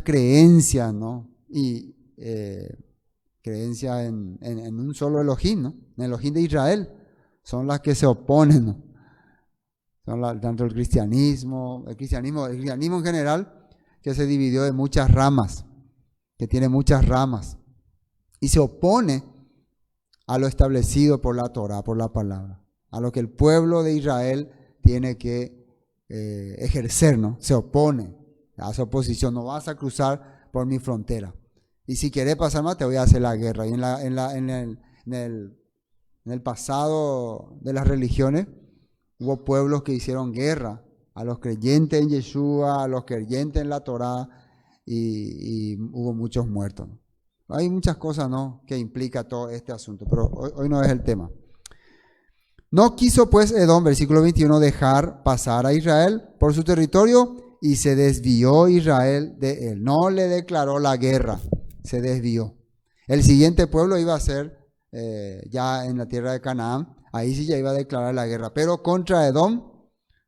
creencias, ¿no?, y creencias en un solo Elohim, ¿no?, en el Elohim de Israel, son las que se oponen, ¿no? Son tanto el cristianismo en general, que se dividió en muchas ramas, que tiene muchas ramas, y se opone a lo establecido por la Torah, por la palabra, a lo que el pueblo de Israel tiene que ejercer, ¿no? Se opone, hace oposición. No vas a cruzar por mi frontera, y si querés pasar más te voy a hacer la guerra. Y en el pasado de las religiones hubo pueblos que hicieron guerra a los creyentes en Yeshua, a los creyentes en la Torah, y hubo muchos muertos, ¿no? Hay muchas cosas, ¿no?, que implica todo este asunto, pero hoy no es el tema. No quiso pues Edom, versículo 21, dejar pasar a Israel por su territorio, y se desvió Israel de él. No le declaró la guerra, se desvió. El siguiente pueblo iba a ser ya en la tierra de Canaán, ahí sí ya iba a declarar la guerra, pero contra Edom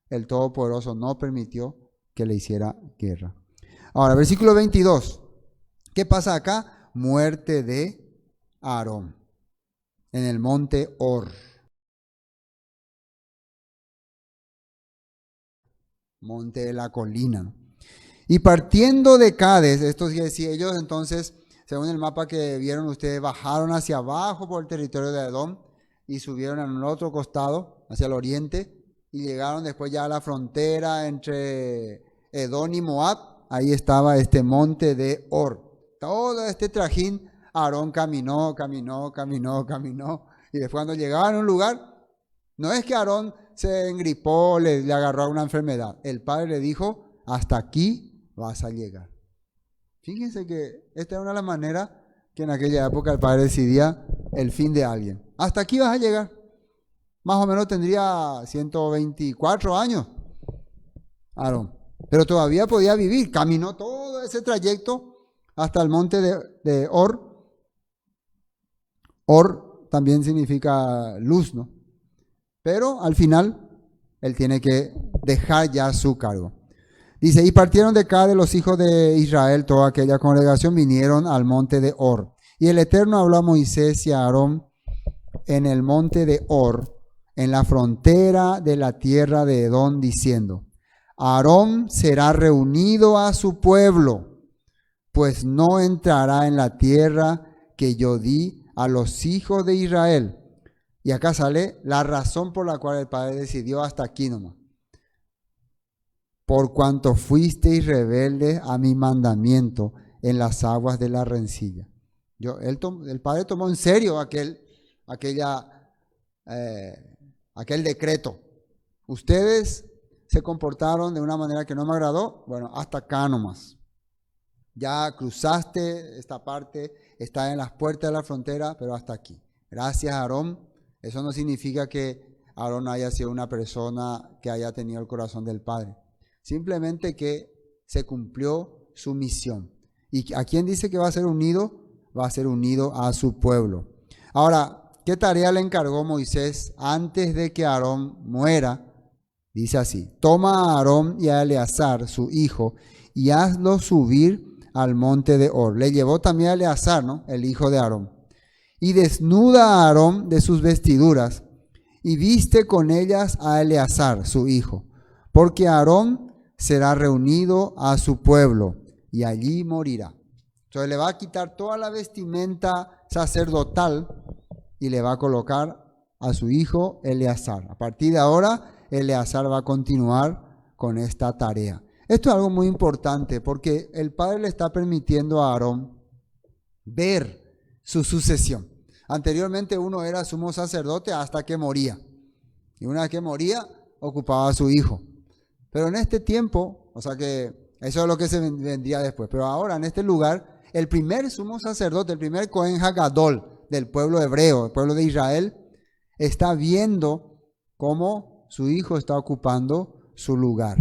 el Todopoderoso no permitió que le hiciera guerra. Ahora, versículo 22, ¿qué pasa acá? Muerte de Aarón en el monte Hor. Monte de la colina, ¿no? Y partiendo de Cades, estos 10 ellos entonces, según el mapa que vieron ustedes, bajaron hacia abajo por el territorio de Edom y subieron al otro costado, hacia el oriente, y llegaron después ya a la frontera entre Edom y Moab. Ahí estaba este monte de Hor. Todo este trajín, Aarón caminó, y después cuando llegaban a un lugar, no es que Aarón se engripó, le agarró una enfermedad. El padre le dijo, hasta aquí vas a llegar. Fíjense que esta es una de las maneras que en aquella época el padre decidía el fin de alguien. Hasta aquí vas a llegar. Más o menos tendría 124 años Aarón, pero todavía podía vivir. Caminó todo ese trayecto hasta el monte de Hor. Hor también significa luz, ¿no? Pero al final él tiene que dejar ya su cargo. Dice, y partieron de acá de los hijos de Israel, toda aquella congregación, vinieron al monte de Hor. Y el Eterno habló a Moisés y a Aarón en el monte de Hor, en la frontera de la tierra de Edom, diciendo, Aarón será reunido a su pueblo, pues no entrará en la tierra que yo di a los hijos de Israel. Y acá sale la razón por la cual el Padre decidió hasta aquí nomás. Por cuanto fuisteis rebeldes a mi mandamiento en las aguas de la rencilla. El Padre tomó en serio aquel decreto. Ustedes se comportaron de una manera que no me agradó. Bueno, hasta acá nomás. Ya cruzaste esta parte, está en las puertas de la frontera, pero hasta aquí. Gracias, Aarón. Eso no significa que Aarón haya sido una persona que haya tenido el corazón del Padre. Simplemente que se cumplió su misión. ¿Y a quién dice que va a ser unido? Va a ser unido a su pueblo. Ahora, ¿qué tarea le encargó Moisés antes de que Aarón muera? Dice así, toma a Aarón y a Eleazar, su hijo, y hazlo subir al monte de Hor. Le llevó también a Eleazar, ¿no?, el hijo de Aarón. Y desnuda a Aarón de sus vestiduras, y viste con ellas a Eleazar, su hijo, porque Aarón será reunido a su pueblo, y allí morirá. Entonces le va a quitar toda la vestimenta sacerdotal, y le va a colocar a su hijo Eleazar. A partir de ahora, Eleazar va a continuar con esta tarea. Esto es algo muy importante porque el Padre le está permitiendo a Aarón ver su sucesión. Anteriormente uno era sumo sacerdote hasta que moría. Y una vez que moría, ocupaba a su hijo. Pero en este tiempo, o sea que eso es lo que se vendría después. Pero ahora en este lugar, el primer sumo sacerdote, el primer Cohen Hagadol del pueblo hebreo, el pueblo de Israel, está viendo cómo su hijo está ocupando su lugar.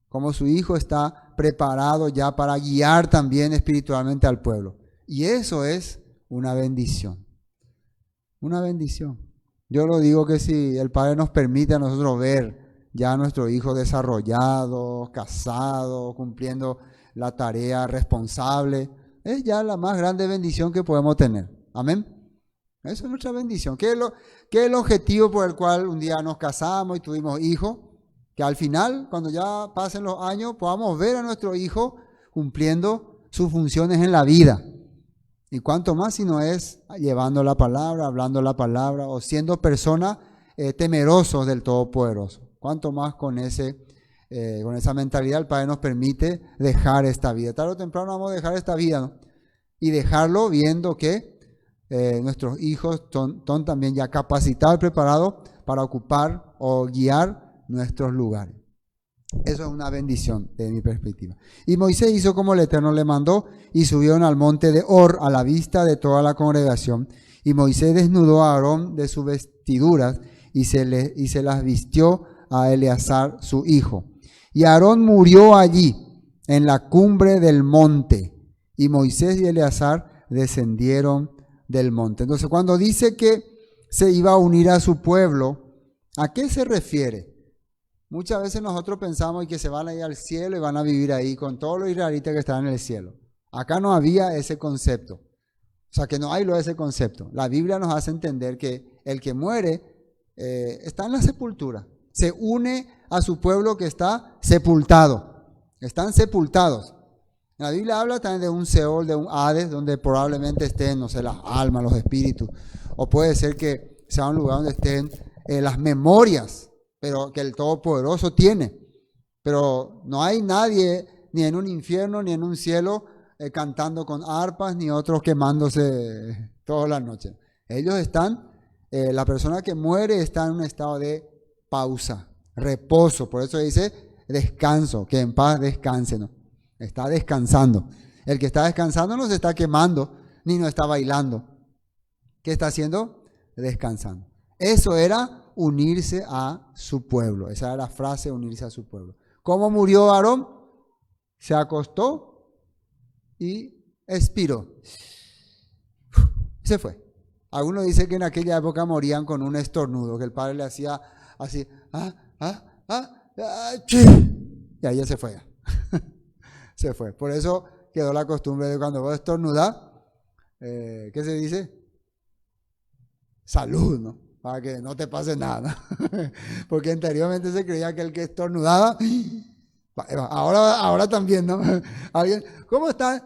Cómo su hijo está preparado ya para guiar también espiritualmente al pueblo. Y eso es una bendición. Una bendición. Yo lo digo que si el Padre nos permite a nosotros ver ya a nuestro hijo desarrollado, casado, cumpliendo la tarea responsable, es ya la más grande bendición que podemos tener. Amén. Eso es nuestra bendición. ¿Qué es el objetivo por el cual un día nos casamos y tuvimos hijos? Que al final, cuando ya pasen los años, podamos ver a nuestro hijo cumpliendo sus funciones en la vida. Y cuanto más si no es llevando la palabra, hablando la palabra o siendo personas temerosos del Todopoderoso. Cuanto más con esa mentalidad el Padre nos permite dejar esta vida. Tarde o temprano vamos a dejar esta vida, ¿no? Y dejarlo viendo que nuestros hijos son también ya capacitados y preparados para ocupar o guiar nuestros lugares. Eso es una bendición de mi perspectiva. Y Moisés hizo como el Eterno le mandó y subieron al monte de Hor a la vista de toda la congregación. Y Moisés desnudó a Aarón de sus vestiduras y se las vistió a Eleazar su hijo. Y Aarón murió allí en la cumbre del monte. Y Moisés y Eleazar descendieron del monte. Entonces, cuando dice que se iba a unir a su pueblo, ¿a qué se refiere? Muchas veces nosotros pensamos que se van a ir al cielo y van a vivir ahí con todos los israelitas que están en el cielo. Acá no había ese concepto. O sea, que no hay ese concepto. La Biblia nos hace entender que el que muere está en la sepultura. Se une a su pueblo que está sepultado. Están sepultados. La Biblia habla también de un Seol, de un Hades, donde probablemente estén, no sé, las almas, los espíritus. O puede ser que sea un lugar donde estén las memorias, pero que el Todopoderoso tiene. Pero no hay nadie, ni en un infierno, ni en un cielo, cantando con arpas, ni otros quemándose toda la noche. Ellos están, la persona que muere está en un estado de pausa, reposo. Por eso dice descanso, que en paz descanse, ¿no? Está descansando. El que está descansando no se está quemando, ni no está bailando. ¿Qué está haciendo? Descansando. Eso era unirse a su pueblo. Esa era la frase, unirse a su pueblo. ¿Cómo murió Aarón? Se acostó y expiró. Se fue. Algunos dicen que en aquella época morían con un estornudo, que el padre le hacía así, y ahí ya se fue. Se fue. Por eso quedó la costumbre de cuando vos estornudás, ¿qué se dice? Salud, ¿no? Para que no te pase nada. Porque anteriormente se creía que el que estornudaba, ahora también, ¿no? Alguien, ¿cómo está?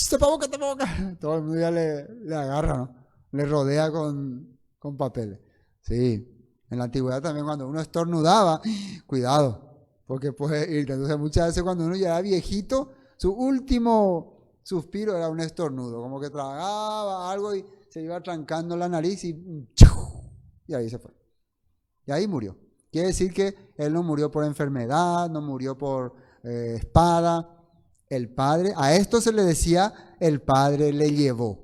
Tapa boca, tapa boca. Todo el mundo ya le agarra, ¿no? Le rodea con papeles. Sí, en la antigüedad también cuando uno estornudaba, cuidado, porque puede ir. Entonces muchas veces cuando uno ya era viejito, su último suspiro era un estornudo, como que tragaba algo y se iba trancando la nariz y ahí se fue. Y ahí murió. Quiere decir que él no murió por enfermedad, no murió por espada. El Padre, a esto se le decía, el Padre le llevó.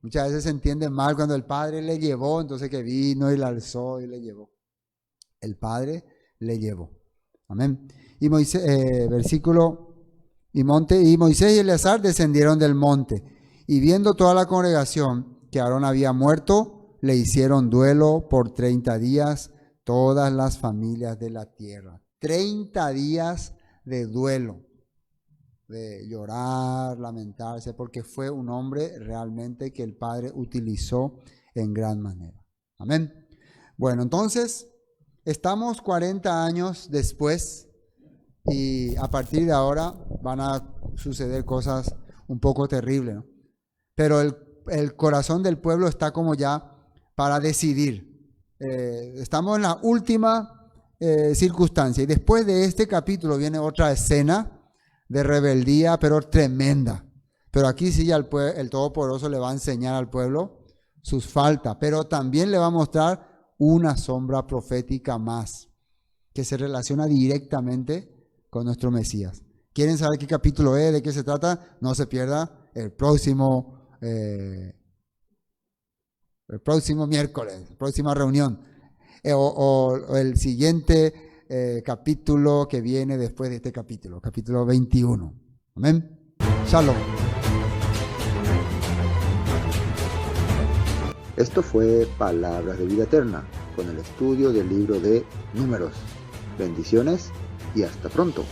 Muchas veces se entiende mal cuando el Padre le llevó, entonces que vino y la alzó y le llevó. El Padre le llevó. Amén. Y Moisés, y Moisés y Eleazar descendieron del monte. Y viendo toda la congregación que Aarón había muerto, le hicieron duelo por 30 días todas las familias de la tierra. 30 días de duelo, de llorar, lamentarse, porque fue un hombre realmente que el Padre utilizó en gran manera. Amén. Bueno, entonces, estamos 40 años después y a partir de ahora van a suceder cosas un poco terribles, ¿no? Pero el corazón del pueblo está como ya para decidir. Estamos en la última circunstancia. Y después de este capítulo viene otra escena de rebeldía, pero tremenda. Pero aquí sí ya el Todopoderoso le va a enseñar al pueblo sus faltas, pero también le va a mostrar una sombra profética más, que se relaciona directamente con nuestro Mesías. ¿Quieren saber qué capítulo es, de qué se trata? No se pierda el próximo miércoles, próxima reunión, o el siguiente capítulo que viene después de este capítulo 21. Amén. Shalom. Esto fue Palabras de Vida Eterna, con el estudio del libro de Números. Bendiciones y hasta pronto.